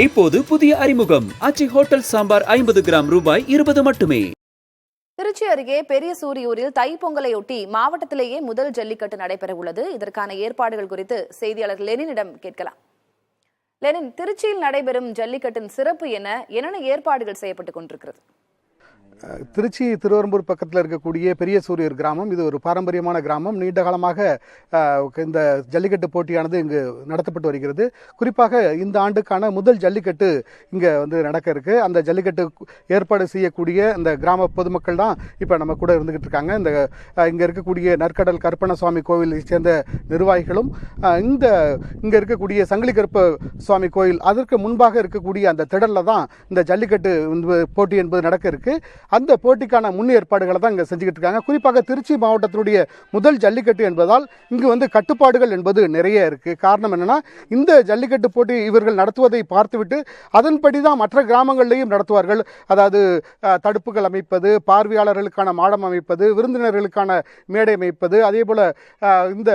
இப்போது புதிய அறிமுகம் ஆச்சி ஹோட்டல் சாம்பார் 50 கிராம் ரூபாய் 20 மட்டுமே. திருச்சி அருகே பெரிய சூரியூரில் தைப்பொங்கலையொட்டி மாவட்டத்திலேயே முதல் ஜல்லிக்கட்டு நடைபெற உள்ளது. இதற்கான ஏற்பாடுகள் குறித்து செய்தியாளர் லெனினிடம் கேட்கலாம். லெனின், திருச்சியில் நடைபெறும் ஜல்லிக்கட்டின் சிறப்பு என்னென்ன ஏற்பாடுகள் செய்யப்பட்டுக் கொண்டிருக்கிறது? திருச்சி திருவெரும்பூர் பக்கத்தில் இருக்கக்கூடிய பெரிய சூரியூர் கிராமம் இது ஒரு பாரம்பரியமான கிராமம். நீண்ட காலமாக இந்த ஜல்லிக்கட்டு போட்டியானது இங்கு நடத்தப்பட்டு வருகிறது. குறிப்பாக இந்த ஆண்டுக்கான முதல் ஜல்லிக்கட்டு இங்கே நடக்க இருக்கு. அந்த ஜல்லிக்கட்டு ஏற்பாடு செய்யக்கூடிய இந்த கிராம பொதுமக்கள் தான் இப்போ நம்ம கூட இருந்துகிட்டு இருக்காங்க. இங்கே இருக்கக்கூடிய நற்கடல் கருப்பணசுவாமி கோவிலை சேர்ந்த நிர்வாகிகளும் இங்கே இருக்கக்கூடிய சங்கிலி கருப்ப சுவாமி கோயில் அதற்கு முன்பாக இருக்கக்கூடிய அந்த திடலில் தான் இந்த ஜல்லிக்கட்டு போட்டி என்பது நடக்க இருக்கு. அந்த போட்டிக்கான முன் ஏற்பாடுகளை தான் இங்கே செஞ்சுக்கிட்டு இருக்காங்க. குறிப்பாக திருச்சி மாவட்டத்தினுடைய முதல் ஜல்லிக்கட்டு என்பதால் இங்கு கட்டுப்பாடுகள் என்பது நிறைய இருக்கு. காரணம் என்னன்னா, இந்த ஜல்லிக்கட்டு போட்டி இவர்கள் நடத்துவதை பார்த்துவிட்டு அதன்படி தான் மற்ற கிராமங்களிலையும் நடத்துவார்கள். அதாவது தடுப்புகள் அமைப்பது, பார்வையாளர்களுக்கான மாடம் அமைப்பது, விருந்தினர்களுக்கான மேடை அமைப்பது, அதே போல இந்த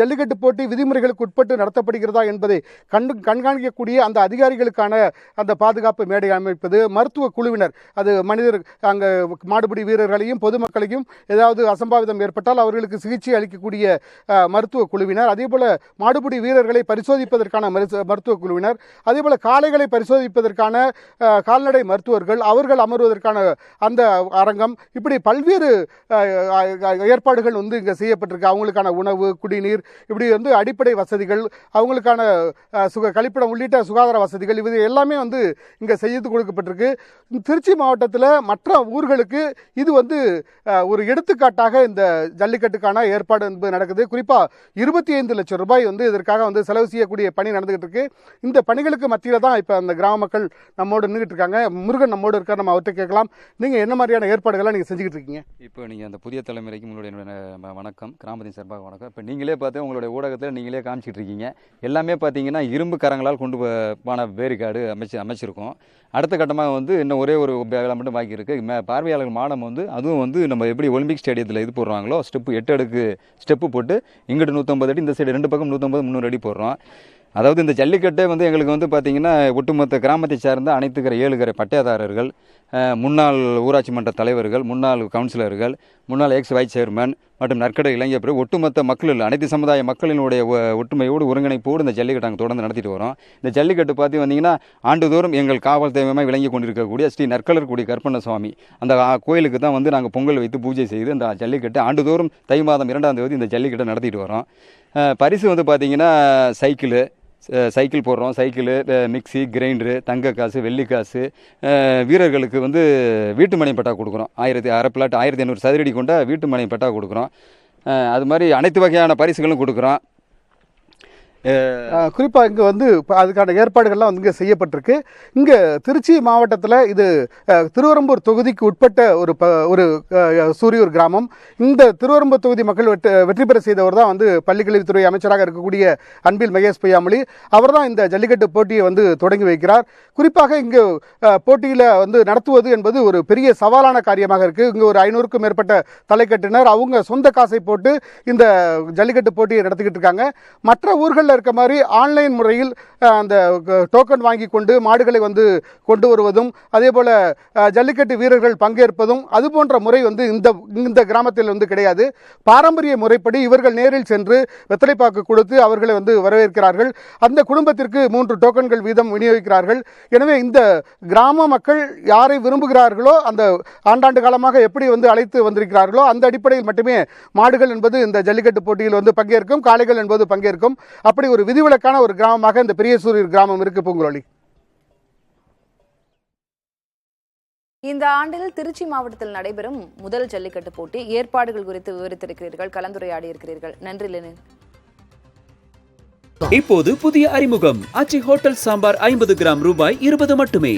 ஜல்லிக்கட்டு போட்டி விதிமுறைகளுக்கு உட்பட்டு நடத்தப்படுகிறதா என்பதை கண்காணிக்கக்கூடிய அந்த அதிகாரிகளுக்கான அந்த பாதுகாப்பு மேடை அமைப்பது, மருத்துவ குழுவினர், அது மனிதர் அங்கே மாடுபிடி வீரர்களையும் பொதுமக்களையும் ஏதாவது அசம்பாவிதம் ஏற்பட்டால் அவர்களுக்கு சிகிச்சை அளிக்கக்கூடிய மருத்துவ குழுவினர், அதே போல மாடுபிடி வீரர்களை பரிசோதிப்பதற்கான மருத்துவ குழுவினர், அதே போல காளைகளை பரிசோதிப்பதற்கான கால்நடை மருத்துவர்கள், அவர்கள் அமர்வதற்கான அந்த அரங்கம், இப்படி பல்வேறு ஏற்பாடுகள் இங்கே செய்யப்பட்டிருக்கு. அவங்களுக்கான உணவு, குடிநீர், இப்படி அடிப்படை வசதிகள், அவங்களுக்கான கழிப்பிடம் உள்ளிட்ட சுகாதார வசதிகள், இது எல்லாமே இங்கே செய்து கொடுக்கப்பட்டிருக்கு. திருச்சி மாவட்டத்தில் மற்ற ஊர்களுக்கு இது ஒரு எடுத்துக்காட்டாக இந்த ஜல்லிக்கட்டுக்கான ஏற்பாடு என்பது நடக்குது. குறிப்பாக 25 லட்சம் ரூபாய் இதற்காக செலவு செய்யக்கூடிய பணி நடந்துகிட்டு இருக்கு. இந்த பணிகளுக்கு மத்தியில் தான் இப்போ அந்த கிராம மக்கள் நம்மோடு நின்றுட்டு இருக்காங்க. முருகன் நம்மோடு இருக்கார், நம்ம அவர்கிட்ட கேட்கலாம். நீங்கள் என்ன மாதிரியான ஏற்பாடுகளை நீங்கள் செஞ்சுக்கிட்டு இருக்கீங்க? இப்போ நீங்கள் அந்த புதிய தலைமுறைக்கு உங்களுடைய வணக்கம், கிராமத்தின் சார்பாக வணக்கம். இப்போ நீங்களே பார்த்து உங்களுடைய ஊடகத்தில் நீங்களே காமிச்சிட்டு இருக்கீங்க. எல்லாமே பார்த்தீங்கன்னா இரும்பு கரங்களால் கொண்டு போன பேரிகார்டு அமைச்சிருக்கோம். அடுத்த கட்டமாக இன்னும் ஒரே ஒரு வேலை மட்டும் பாக்கி இருக்குது. பார்வையாளர்கள் மாடம் அதுவும் நம்ம எப்படி ஒலிம்பிக் ஸ்டேடியத்தில் இது போடுறாங்களோ ஸ்டெப்பு 8 அடுக்கு ஸ்டெப்பு போட்டு இங்கிட்டு 150 அடி, இந்த சைடு 2 பக்கம் 150-300 அடி போடுறோம். அதாவது இந்த ஜல்லிக்கட்டே எங்களுக்கு பார்த்தீங்கன்னா ஒட்டுமொத்த கிராமத்தை சார்ந்த அனைத்து 7 கரை பட்டையாதாரர்கள், முன்னாள் ஊராட்சி மன்ற தலைவர்கள், முன்னாள் கவுன்சிலர்கள், முன்னாள் எக்ஸ் வைஸ் சேர்மன் மற்றும் நற்கடை இளைஞர் பிறகு ஒட்டுமொத்த மக்கள், அனைத்து சமுதாய மக்களினுடைய ஒற்றுமையோடு ஒருங்கிணைப்போடு இந்த ஜல்லிக்கட்டு நாங்கள் தொடர்ந்து நடத்திட்டு வரோம். இந்த ஜல்லிக்கட்டு பார்த்து வந்தீங்கன்னா ஆண்டுதோறும் எங்கள் காவல் தெய்வமாக விளங்கி கொண்டிருக்கக்கூடிய ஸ்ரீ நற்கடற்குடி கருப்பணசுவாமி அந்த கோயிலுக்கு தான் நாங்கள் பொங்கல் வைத்து பூஜை செய்து இந்த ஜல்லிக்கட்டு ஆண்டுதோறும் தை மாதம் 2ஆம் தேதி இந்த ஜல்லிக்கட்டை நடத்திட்டு வரோம். பரிசு பார்த்தீங்கன்னா சைக்கிள் போடுறோம். சைக்கிளு, மிக்சி, கிரைண்டரு, தங்க காசு, வெள்ளி காசு, வீரர்களுக்கு வீட்டு மனை பட்டா கொடுக்குறோம். 1,500 பிளாட் 1500 சதுரடி கொண்ட வீட்டு மனை பட்டா கொடுக்குறோம். அது மாதிரி அனைத்து வகையான பரிசுகளும் கொடுக்குறோம். குறிப்பாக இங்கே அதுக்கான ஏற்பாடுகள்லாம் இங்கே செய்யப்பட்டிருக்கு. இங்கே திருச்சி மாவட்டத்தில் இது திருவெரும்பூர் தொகுதிக்கு உட்பட்ட ஒரு சூரியூர் கிராமம். இந்த திருவெரும்பூர் தொகுதி மக்கள் வெற்றி பெற செய்தவர் தான் பள்ளிக்கல்வித்துறை அமைச்சராக இருக்கக்கூடிய அன்பில் மகேஷ் பொய்யாமொழி. அவர் தான் இந்த ஜல்லிக்கட்டு போட்டியை தொடங்கி வைக்கிறார். குறிப்பாக இங்கே போட்டியில் நடத்துவது என்பது ஒரு பெரிய சவாலான காரியமாக இருக்குது. இங்கே ஒரு 500க்கும் மேற்பட்ட தலைக்கட்டினர் அவங்க சொந்த காசை போட்டு இந்த ஜல்லிக்கட்டு போட்டியை நடத்திக்கிட்டு இருக்காங்க. மற்ற ஊர்கள் இருக்க மாதிரி ஆன்லைன் முறையில் அந்த டோக்கன் வாங்கி கொண்டு மாடுகளை கொண்டு வருவதும், அதே போல ஜல்லிக்கட்டு வீரர்கள் பங்கேற்பதும், அது போன்ற முறை இந்த கிராமத்தில் கிடையாது. பாரம்பரிய முறைப்படி இவர்கள் நேரில் சென்று வெத்தலைப்பாக்கு கொடுத்து அவர்களை வரவேற்கிறார்கள். அந்த குடும்பத்திற்கு 3 டோக்கன்கள் வீதம் விநியோகிக்கிறார்கள். எனவே இந்த கிராம மக்கள் யாரை விரும்புகிறார்களோ, அந்த ஆண்டாண்டு காலமாக எப்படி அழைத்து வந்திருக்கிறார்களோ அந்த அடிப்படையில் மட்டுமே மாடுகள் என்பது இந்த ஜல்லிக்கட்டு போட்டியில் பங்கேற்கும், காளைகள் என்பது பங்கேற்கும். அப்படி ஒரு விதிவிலக்கான ஒரு கிராமமாக இந்த பெரிய சூரியூர் கிராமம் இருக்கு. பூங்குழலி, இந்த ஆண்டில் திருச்சி மாவட்டத்தில் நடைபெறும் முதல் ஜல்லிக்கட்டு போட்டி ஏற்பாடுகள் குறித்து விவரித்திருக்கிறீர்கள், கலந்துரையாடி இருக்கிறீர்கள். நன்றி லெனின். இப்போது புதிய அறிமுகம் ஆச்சி ஹோட்டல் சாம்பார் 50 கிராம் ரூபாய் 20 மட்டுமே.